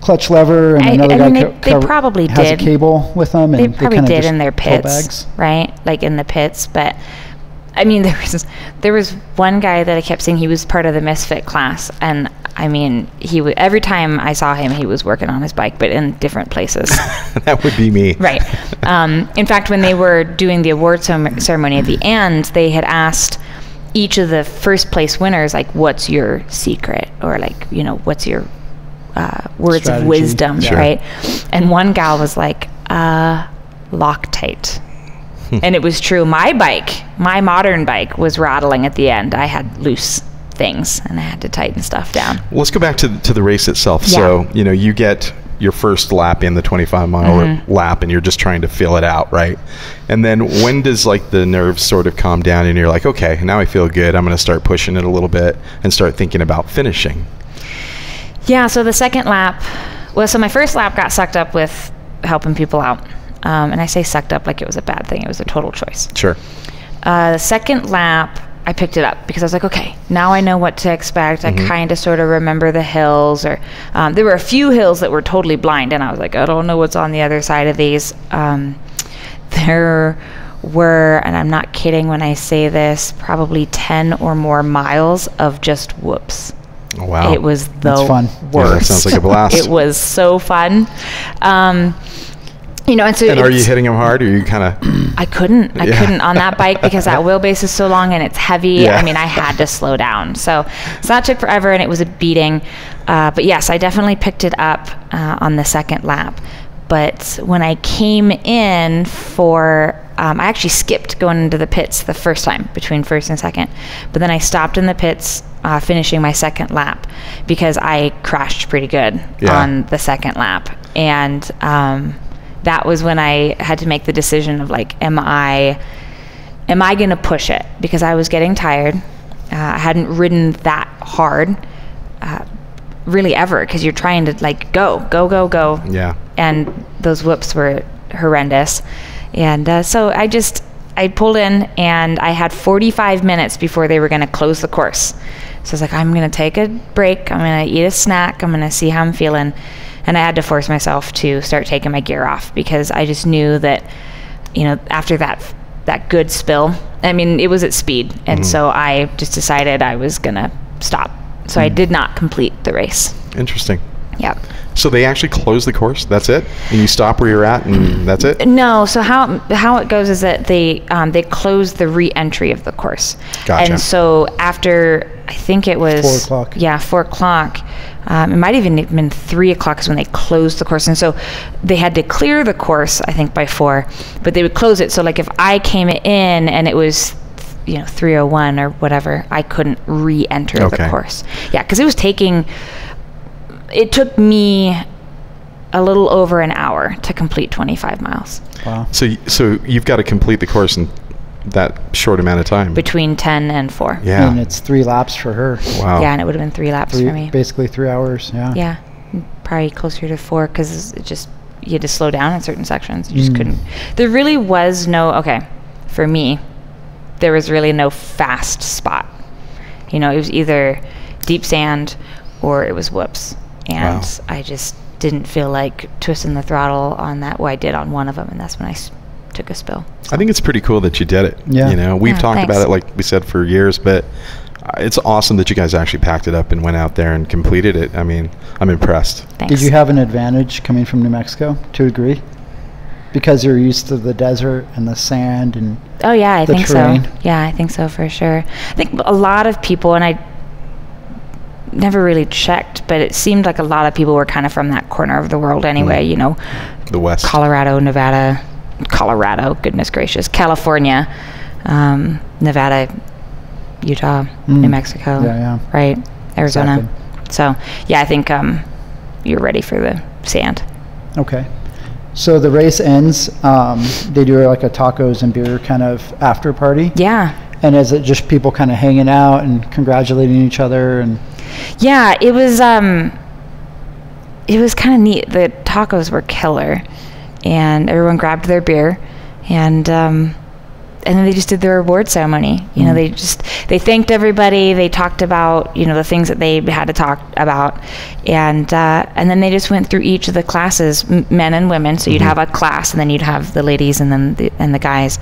[SPEAKER 2] clutch lever and another guy
[SPEAKER 3] they probably
[SPEAKER 2] has a cable with them, and
[SPEAKER 3] they probably did in their pits, right? Like in the pits. But I mean, there was one guy that I kept seeing. He was part of the Misfit class, and I mean, every time I saw him, he was working on his bike, but in different places.
[SPEAKER 1] That would be me.
[SPEAKER 3] Right. In fact, when they were doing the award ceremony at the end, they had asked each of the first place winners, like, what's your secret? Or like, you know, what's your words strategy of wisdom, sure. Right? And one gal was like, Loctite. And it was true. My modern bike was rattling at the end. I had loose things and I had to tighten stuff down.
[SPEAKER 1] Well, let's go back to the race itself. Yeah. So, you know, you get your first lap in the 25-mile lap and you're just trying to feel it out, right? And then when does like the nerves sort of calm down and you're like, okay, now I feel good. I'm going to start pushing it a little bit and start thinking about finishing?
[SPEAKER 3] Yeah, so the second lap, so my first lap got sucked up with helping people out. And I say sucked up like it was a bad thing. It was a total choice.
[SPEAKER 1] Sure.
[SPEAKER 3] The second lap, I picked it up because I was like, okay, now I know what to expect. I kind of sort of remember the hills, or there were a few hills that were totally blind, and I was like, I don't know what's on the other side of these. There were, and I'm not kidding when I say this, probably 10 or more miles of just whoops.
[SPEAKER 1] Oh, wow.
[SPEAKER 3] It was the
[SPEAKER 2] fun.
[SPEAKER 3] worst.
[SPEAKER 1] Yeah, that sounds like a blast.
[SPEAKER 3] It was so fun. You know, and
[SPEAKER 1] are you hitting them hard, or you kind of?
[SPEAKER 3] I couldn't on that bike because that wheelbase is so long and it's heavy. Yeah. I mean, I had to slow down. So that took forever and it was a beating. But yes, I definitely picked it up on the second lap. But when I came in I actually skipped going into the pits the first time between first and second. But then I stopped in the pits finishing my second lap because I crashed pretty good on the second lap. And that was when I had to make the decision of like, am I going to push it? Because I was getting tired. I hadn't ridden that hard really ever, because you're trying to like go.
[SPEAKER 1] Yeah. And
[SPEAKER 3] those whoops were horrendous. And so I pulled in and I had 45 minutes before they were going to close the course. So I was like, I'm going to take a break. I'm going to eat a snack. I'm going to see how I'm feeling. And I had to force myself to start taking my gear off because I just knew that, you know, after that good spill, I mean, it was at speed. And so I just decided I was going to stop. So I did not complete the race.
[SPEAKER 1] Interesting.
[SPEAKER 3] Yep.
[SPEAKER 1] So they actually closed the course? That's it? And you stop where you're at and that's it?
[SPEAKER 3] No. So how it goes is that they close the re-entry of the course.
[SPEAKER 1] Gotcha.
[SPEAKER 3] And so after, I think it was
[SPEAKER 2] 4 o'clock.
[SPEAKER 3] Yeah, 4 o'clock. It might even have been 3 o'clock is when they closed the course. And so they had to clear the course, I think, by 4, but they would close it. So like if I came in and it was, you know, 3:01 or whatever, I couldn't re-enter the course. Yeah, because it took me a little over an hour to complete 25 miles.
[SPEAKER 2] Wow.
[SPEAKER 1] So you've got to complete the course in that short amount of time.
[SPEAKER 3] Between 10 and 4.
[SPEAKER 1] Yeah.
[SPEAKER 2] And it's 3 laps for her.
[SPEAKER 1] Wow.
[SPEAKER 3] Yeah, and it would have been 3 laps for me.
[SPEAKER 2] Basically 3 hours, yeah.
[SPEAKER 3] Yeah, probably closer to 4 because you had to slow down in certain sections. You just couldn't. There really was for me, there was really no fast spot. You know, it was either deep sand or it was whoops. And I just didn't feel like twisting the throttle on that. Well, I did on one of them, and that's when I took a spill. So.
[SPEAKER 1] I think it's pretty cool that you did it.
[SPEAKER 2] Yeah.
[SPEAKER 1] You know, we've talked about it, like we said, for years, but it's awesome that you guys actually packed it up and went out there and completed it. I mean, I'm impressed.
[SPEAKER 3] Thanks.
[SPEAKER 2] Did you have an advantage coming from New Mexico to a degree? Because you're used to the desert and the sand and
[SPEAKER 3] I think
[SPEAKER 2] terrain.
[SPEAKER 3] So. Yeah, I think so for sure. I think a lot of people, and I never really checked, but it seemed like a lot of people were kind of from that corner of the world anyway, you know.
[SPEAKER 1] The West.
[SPEAKER 3] Colorado, goodness gracious, California, Nevada, Utah, New Mexico, right, Arizona. Exactly. So, yeah, I think you're ready for the sand.
[SPEAKER 2] Okay. So the race ends, they do like a tacos and beer kind of after party?
[SPEAKER 3] Yeah.
[SPEAKER 2] And is it just people kind of hanging out and congratulating each other? And
[SPEAKER 3] yeah, it was kind of neat. The tacos were killer, and everyone grabbed their beer, and and then they just did the reward ceremony. You know, they thanked everybody. They talked about, you know, the things that they had to talk about, and then they just went through each of the classes, men and women. So you'd have a class, and then you'd have the ladies, and then the guys,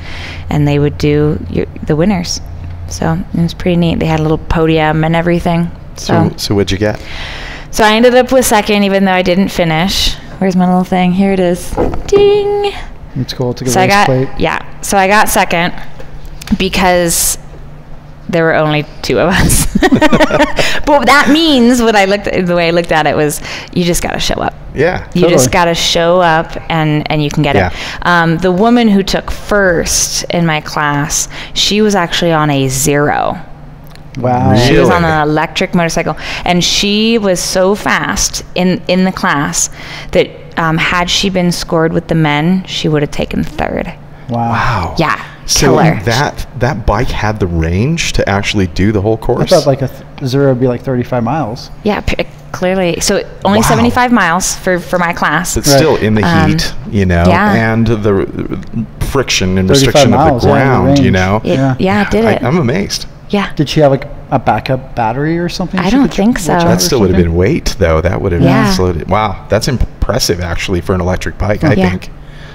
[SPEAKER 3] and they would do the winners. So it was pretty neat. They had a little podium and everything. So
[SPEAKER 1] what'd you get?
[SPEAKER 3] So I ended up with second, even though I didn't finish. Where's my little thing? Here it is. Ding.
[SPEAKER 2] It's cool to get a race plate.
[SPEAKER 3] Yeah. So I got second because there were only 2 of us. But that means the way I looked at it was, you just got to show up.
[SPEAKER 1] Yeah.
[SPEAKER 3] You just got to show up and you can get it. The woman who took first in my class, she was actually on a 0.
[SPEAKER 2] Wow.
[SPEAKER 1] Really?
[SPEAKER 3] She was on an electric motorcycle, and she was so fast in the class that had she been scored with the men, she would have taken 3rd.
[SPEAKER 2] Wow.
[SPEAKER 3] Yeah.
[SPEAKER 1] So that bike had the range to actually do the whole course?
[SPEAKER 2] I thought like a 0 would be like 35 miles.
[SPEAKER 3] Yeah, clearly. So only 75 miles for my class.
[SPEAKER 1] But still in the heat, you know, and the friction and restriction of the ground, you know.
[SPEAKER 3] It did it.
[SPEAKER 1] I'm amazed.
[SPEAKER 3] Yeah.
[SPEAKER 2] Did she have like a backup battery or something?
[SPEAKER 3] I don't think so.
[SPEAKER 1] That still would have been weight, though. That would have slowed it. Wow, that's impressive, actually, for an electric bike, I think.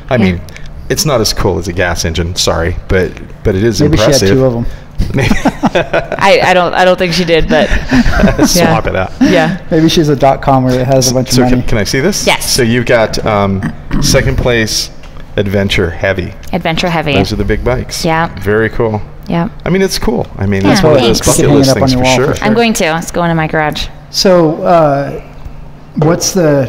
[SPEAKER 1] I mean, it's not as cool as a gas engine, sorry, but it is impressive.
[SPEAKER 2] Maybe she had 2 of them.
[SPEAKER 1] Maybe.
[SPEAKER 3] I don't think she did, but
[SPEAKER 1] swap it out.
[SPEAKER 3] Yeah.
[SPEAKER 2] Maybe she's a .com where it has a bunch of money.
[SPEAKER 1] Can I see this?
[SPEAKER 3] Yes.
[SPEAKER 1] So you've got second place, Adventure Heavy.
[SPEAKER 3] Adventure Heavy.
[SPEAKER 1] Those are the big bikes.
[SPEAKER 3] Yeah.
[SPEAKER 1] Very cool.
[SPEAKER 3] Yeah.
[SPEAKER 1] I mean, it's cool. I mean, that's one of those bucket list things for sure.
[SPEAKER 3] I'm going to. It's going in my garage.
[SPEAKER 2] So, what's the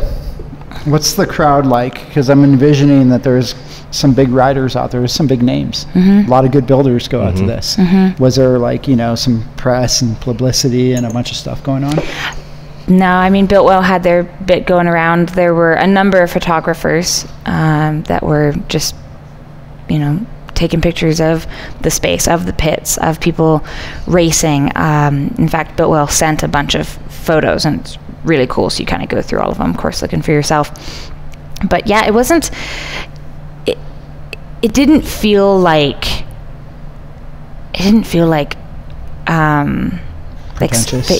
[SPEAKER 2] crowd like? Because I'm envisioning that there's some big riders out there. There's some big names. A lot of good builders go out to this. Was there like, you know, some press and publicity and a bunch of stuff going on?
[SPEAKER 3] No, I mean, Biltwell had their bit going around. There were a number of photographers that were just, you know, taking pictures of the space, of the pits, of people racing. In fact, Biltwell sent a bunch of photos, and it's really cool. So you kind of go through all of them, of course, looking for yourself. But yeah, it wasn't. It didn't feel like.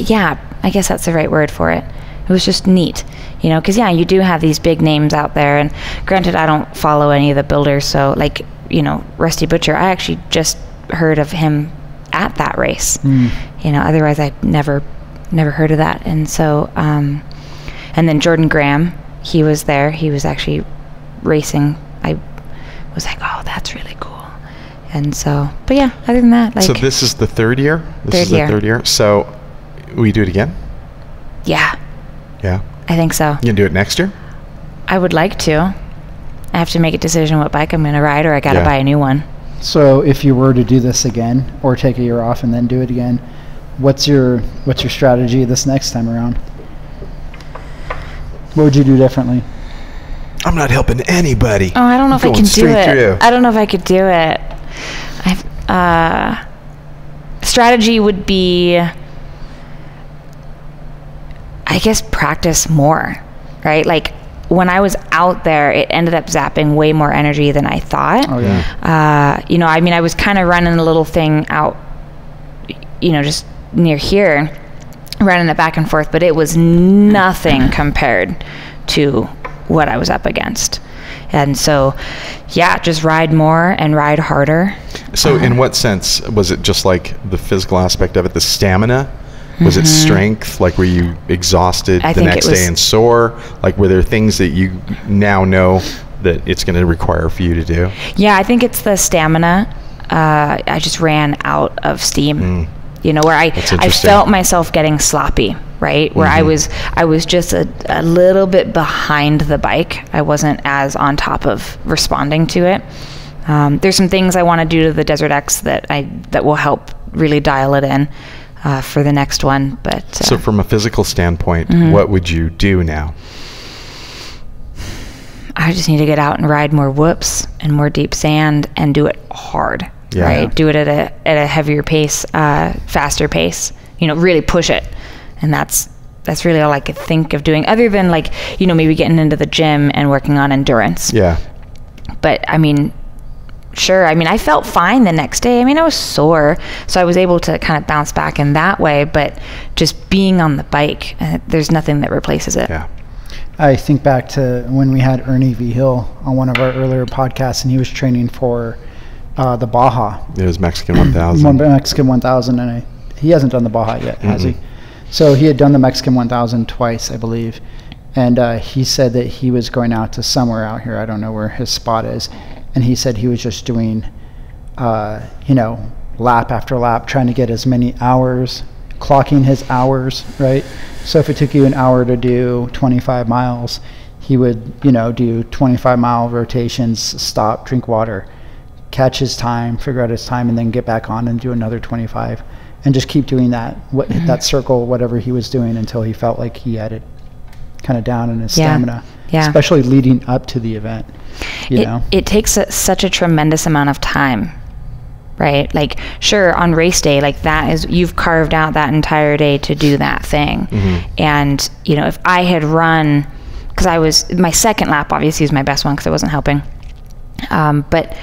[SPEAKER 3] Yeah, I guess that's the right word for it. It was just neat, you know, because you do have these big names out there, and granted, I don't follow any of the builders, so like, you know, Rusty Butcher, I actually just heard of him at that race. You know, otherwise I'd never heard of that. And so, and then Jordan Graham, he was there. He was actually racing. I was like, oh, that's really cool. And so, but yeah, other than that, like.
[SPEAKER 1] So this is the 3rd year? This is the 3rd year. So will you do it again?
[SPEAKER 3] Yeah.
[SPEAKER 1] Yeah?
[SPEAKER 3] I think so.
[SPEAKER 1] You gonna do it next year?
[SPEAKER 3] I would like to. I have to make a decision what bike I'm going to ride, or I got to buy a new one.
[SPEAKER 2] So if you were to do this again, or take a year off and then do it again, what's your strategy this next time around? What would you do differently?
[SPEAKER 1] I'm not helping anybody.
[SPEAKER 3] Oh, I don't know if I can do it. I don't know if I could do it. Strategy would be, I guess, practice more, right? Like, when I was out there, it ended up zapping way more energy than I thought.
[SPEAKER 2] Oh, yeah.
[SPEAKER 3] You know, I mean, I was kind of running a little thing out, you know, just near here, running it back and forth, but it was nothing compared to what I was up against. And so, yeah, just ride more and ride harder.
[SPEAKER 1] So in what sense? Was it just like the physical aspect of it, the stamina? Was it strength? Like, were you exhausted the next day and sore? Like, were there things that you now know that it's going to require for you to do? Yeah, I think it's the stamina. I just ran out of steam. You know, where I felt myself getting sloppy, right? Where I was just a little bit behind the bike. I wasn't as on top of responding to it. There's some things I want to do to the Desert X that will help really dial it in for the next one. But so from a physical standpoint, what would you do now? I just need to get out and ride more whoops and more deep sand and do it hard. Yeah. Right, do it at a heavier pace, faster pace. You know, really push it, and that's really all I could think of doing, other than, like, you know, maybe getting into the gym and working on endurance. Yeah. But I mean,
[SPEAKER 3] sure. I mean, I felt fine the next day. I mean, I was sore, so I was able to kind of bounce back in that way, but just being on the bike, there's nothing that replaces it.
[SPEAKER 1] Yeah.
[SPEAKER 2] I think back to when we had Ernie V. Hill on one of our earlier podcasts, and he was training for the Baja.
[SPEAKER 1] It was Mexican 1000.
[SPEAKER 2] Mexican 1000, and he hasn't done the Baja yet, has he? So he had done the Mexican 1000 twice, I believe. And he said that he was going out to somewhere out here. I don't know where his spot is. And he said he was just doing, lap after lap, trying to get as many hours, clocking his hours, right? So if it took you an hour to do 25 miles, he would, do 25-mile rotations, stop, drink water, catch his time, figure out his time, and then get back on and do another 25. And just keep doing that, that circle, whatever he was doing, until he felt like he had it kind of down in his stamina, especially leading up to the event.
[SPEAKER 3] It takes such a tremendous amount of time, right? Like, sure, on race day, like that is, you've carved out that entire day to do that thing. And, if I had run, because my second lap obviously was my best one because I wasn't helping. But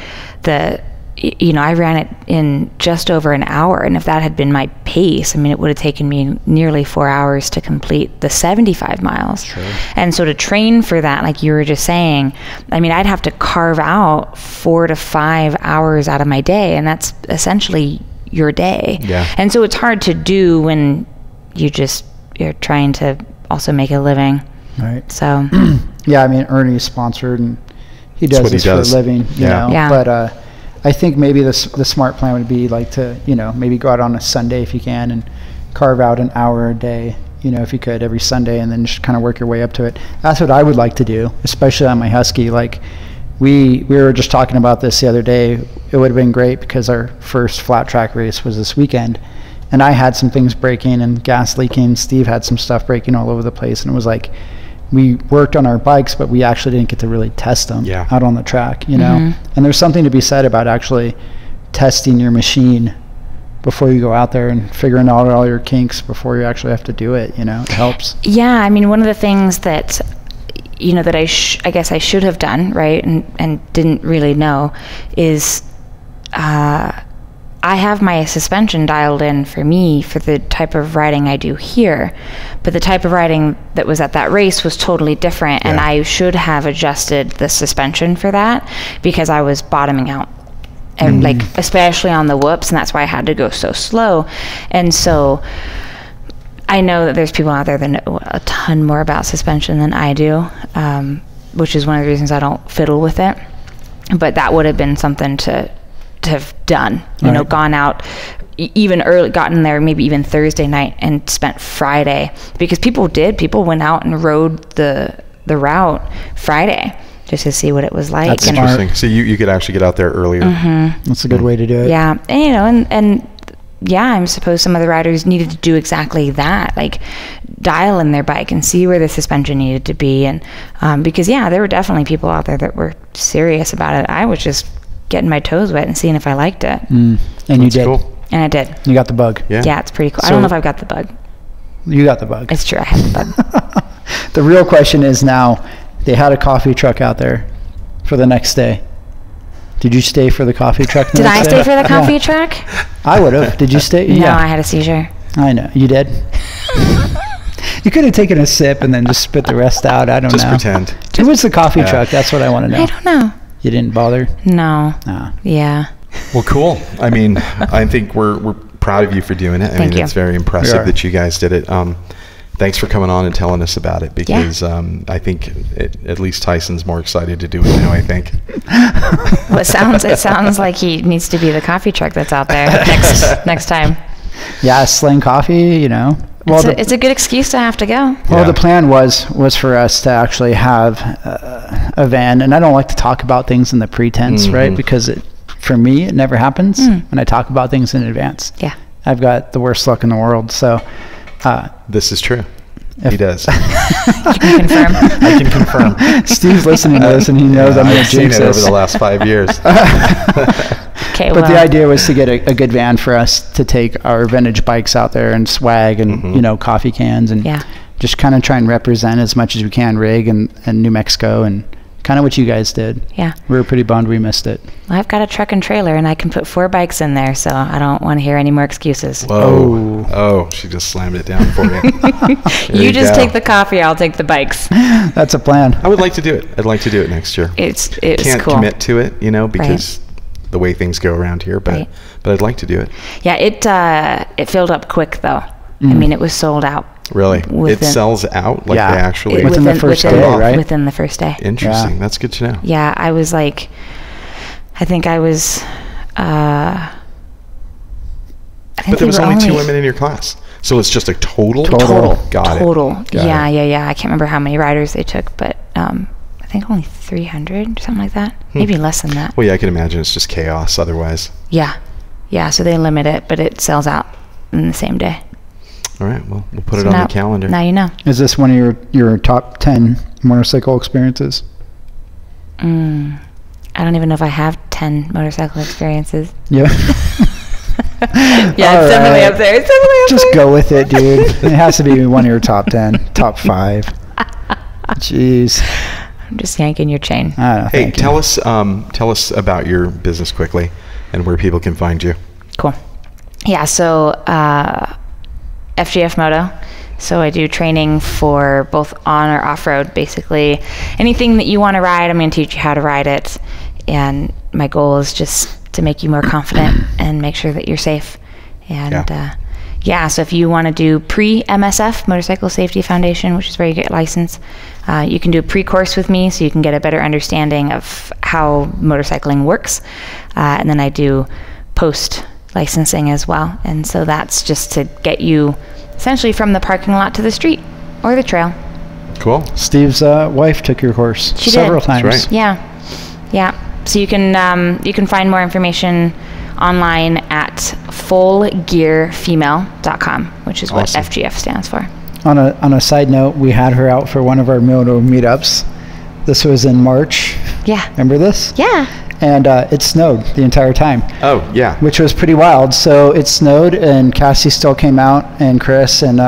[SPEAKER 3] I ran it in just over an hour, and if that had been my pace, I mean, it would have taken me nearly 4 hours to complete the 75 miles.
[SPEAKER 1] Sure.
[SPEAKER 3] And so to train for that, like you were just saying, I mean, I'd have to carve out 4 to 5 hours out of my day, and that's essentially your day.
[SPEAKER 1] Yeah.
[SPEAKER 3] And so it's hard to do when you're trying to also make a living.
[SPEAKER 2] Right.
[SPEAKER 3] So.
[SPEAKER 2] Yeah, I mean, Ernie's sponsored, and he does this for a living, you know.
[SPEAKER 3] Yeah.
[SPEAKER 2] But I think maybe the smart plan would be like to, maybe go out on a Sunday if you can and carve out an hour a day, if you could, every Sunday, and then just kind of work your way up to it. That's what I would like to do, especially on my Husky. Like, we were just talking about this the other day. It would have been great because our first flat track race was this weekend, and I had some things breaking and gas leaking. Steve had some stuff breaking all over the place, and it was like, we worked on our bikes, but we actually didn't get to really test them out on the track, And there's something to be said about actually testing your machine before you go out there and figuring out all your kinks before you actually have to do it, It helps.
[SPEAKER 3] Yeah, I mean, one of the things that, that I guess I should have done, right, and didn't really know is I have my suspension dialed in for me for the type of riding I do here, but the type of riding that was at that race was totally different, and I should have adjusted the suspension for that because I was bottoming out, and like especially on the whoops, and that's why I had to go so slow. And so I know that there's people out there that know a ton more about suspension than I do, which is one of the reasons I don't fiddle with it. But that would have been something to have done, gone out even early, gotten there maybe even Thursday night and spent Friday, because people went out and rode the route Friday just to see what it was like.
[SPEAKER 2] That's
[SPEAKER 1] interesting. So you could actually get out there earlier.
[SPEAKER 2] That's a good way to do it.
[SPEAKER 3] Yeah. And I suppose some of the riders needed to do exactly that, like dial in their bike and see where the suspension needed to be. And because there were definitely people out there that were serious about it. I was just getting my toes wet and seeing if I liked it.
[SPEAKER 2] And you did.
[SPEAKER 1] Cool.
[SPEAKER 3] And I did.
[SPEAKER 2] You got the bug.
[SPEAKER 3] Yeah, it's pretty cool. So I don't know if I've got the bug.
[SPEAKER 2] You got the bug.
[SPEAKER 3] It's true, I have the bug.
[SPEAKER 2] The real question is now, they had a coffee truck out there for the next day. Did you stay for the coffee truck?
[SPEAKER 3] Did I stay for the coffee truck?
[SPEAKER 2] I would have. Did you stay?
[SPEAKER 3] No, I had a seizure. I
[SPEAKER 2] know. You did? You could have taken a sip and then just spit the rest out. I don't know.
[SPEAKER 1] Just pretend.
[SPEAKER 2] Who was the coffee truck? That's what I want to know.
[SPEAKER 3] I don't know.
[SPEAKER 2] You didn't bother?
[SPEAKER 3] No. Yeah.
[SPEAKER 1] Well, cool. I mean, I think we're proud of you for doing it. I mean, it's very impressive that you guys did it. Thanks for coming on and telling us about it, because I think at least Thaison's more excited to do it now, I think.
[SPEAKER 3] Well, it sounds like he needs to be the coffee truck that's out there next time.
[SPEAKER 2] Yeah, Sling Coffee, Well,
[SPEAKER 3] it's a good excuse to have to go.
[SPEAKER 2] Well, the plan was for us to actually have a van, and I don't like to talk about things in the pretense, right? Because for me, it never happens when I talk about things in advance.
[SPEAKER 3] Yeah.
[SPEAKER 2] I've got the worst luck in the world, so...
[SPEAKER 1] this is true. He does.
[SPEAKER 3] You can confirm.
[SPEAKER 1] I can confirm.
[SPEAKER 2] Steve's listening to this, and he knows I'm going to jinx
[SPEAKER 1] it over the last 5 years.
[SPEAKER 2] Okay, but the idea was to get a good van for us to take our vintage bikes out there and swag and coffee cans and just kind of try and represent as much as we can rig and New Mexico and kind of what you guys did.
[SPEAKER 3] Yeah.
[SPEAKER 2] We were pretty bummed we missed it.
[SPEAKER 3] I've got a truck and trailer, and I can put 4 bikes in there, so I don't want to hear any more excuses.
[SPEAKER 1] Whoa. Oh, she just slammed it down for you.
[SPEAKER 3] You just take the coffee, I'll take the bikes.
[SPEAKER 2] That's a plan.
[SPEAKER 1] I would like to do it. I'd like to do it next year.
[SPEAKER 3] It's
[SPEAKER 1] Can't
[SPEAKER 3] cool.
[SPEAKER 1] commit to it, because the way things go around here, but I'd like to do it.
[SPEAKER 3] Yeah, it filled up quick, though. I mean, it was sold out.
[SPEAKER 1] Really? It sells out? Like they actually...
[SPEAKER 2] Within the first day, right?
[SPEAKER 3] Within the first day.
[SPEAKER 1] Interesting. That's good to know.
[SPEAKER 3] Yeah, I was like... I think I was...
[SPEAKER 1] But there was only 2 women in your class. So it's just a total? Got it.
[SPEAKER 3] Yeah. I can't remember how many riders they took, but I think only 300 or something like that. Maybe less than that.
[SPEAKER 1] Well, yeah, I can imagine it's just chaos otherwise.
[SPEAKER 3] Yeah, so they limit it, but it sells out in the same day.
[SPEAKER 1] All right, well, we'll put it on the calendar.
[SPEAKER 3] Now you know.
[SPEAKER 2] Is this one of your top 10 motorcycle experiences?
[SPEAKER 3] I don't even know if I have 10 motorcycle experiences.
[SPEAKER 2] Yeah.
[SPEAKER 3] Yeah, it's definitely up there.
[SPEAKER 2] Just go with it, dude. It has to be one of your top 10, top 5. Jeez.
[SPEAKER 3] I'm just yanking your chain.
[SPEAKER 1] Hey, tell us about your business quickly and where people can find you.
[SPEAKER 3] Cool. Yeah, so FGF Moto. So I do training for both on or off-road, basically. Anything that you want to ride, I'm going to teach you how to ride it. And my goal is just to make you more confident and make sure that you're safe. And so if you want to do pre-MSF, Motorcycle Safety Foundation, which is where you get licensed, you can do a pre-course with me so you can get a better understanding of how motorcycling works. And then I do post-licensing as well. And so that's just to get you essentially from the parking lot to the street or the trail.
[SPEAKER 1] Cool.
[SPEAKER 2] Steve's wife took your course several times.
[SPEAKER 1] That's right.
[SPEAKER 3] Yeah. So you can find more information online at fullgearfemale.com, which is what FGF stands for.
[SPEAKER 2] On a side note, we had her out for one of our moto meetups. This was in March.
[SPEAKER 3] Yeah.
[SPEAKER 2] Remember this?
[SPEAKER 3] Yeah.
[SPEAKER 2] And it snowed the entire time.
[SPEAKER 1] Oh, yeah.
[SPEAKER 2] Which was pretty wild. So it snowed, and Cassie still came out, and Chris, and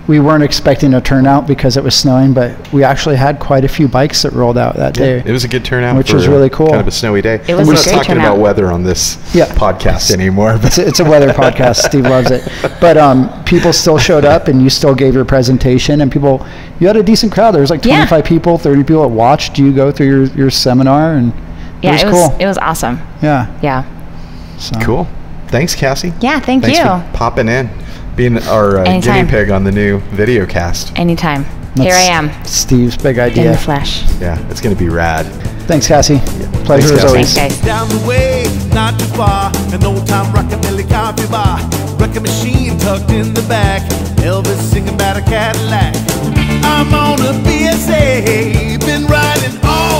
[SPEAKER 2] we weren't expecting a turnout because it was snowing, but we actually had quite a few bikes that rolled out that day.
[SPEAKER 1] It was a good turnout,
[SPEAKER 2] which was really cool.
[SPEAKER 1] Kind of a snowy day.
[SPEAKER 3] It was
[SPEAKER 1] We're
[SPEAKER 3] a
[SPEAKER 1] not
[SPEAKER 3] great
[SPEAKER 1] talking
[SPEAKER 3] turnout.
[SPEAKER 1] about weather on this podcast anymore. But
[SPEAKER 2] it's a weather podcast. Steve loves it. But people still showed up, and you still gave your presentation, and you had a decent crowd. There was like 25 people, 30 people that watched you go through your seminar, and it was cool.
[SPEAKER 3] It was awesome.
[SPEAKER 2] Yeah.
[SPEAKER 1] So. Cool. Thanks, Cassie.
[SPEAKER 3] Yeah, thanks you.
[SPEAKER 1] Thanks for popping in, being our guinea pig on the new VideoCast.
[SPEAKER 3] Anytime. Here I am.
[SPEAKER 2] Steve's big idea.
[SPEAKER 3] In the flesh.
[SPEAKER 1] Yeah, it's going to be rad.
[SPEAKER 2] Thanks, Cassie. Pleasure as always.
[SPEAKER 3] Thanks, guys.
[SPEAKER 5] Down the way, not too far, an old-time rockabilly coffee bar. Record machine tucked in the back, Elvis singing about a Cadillac. I'm on a BSA, been riding all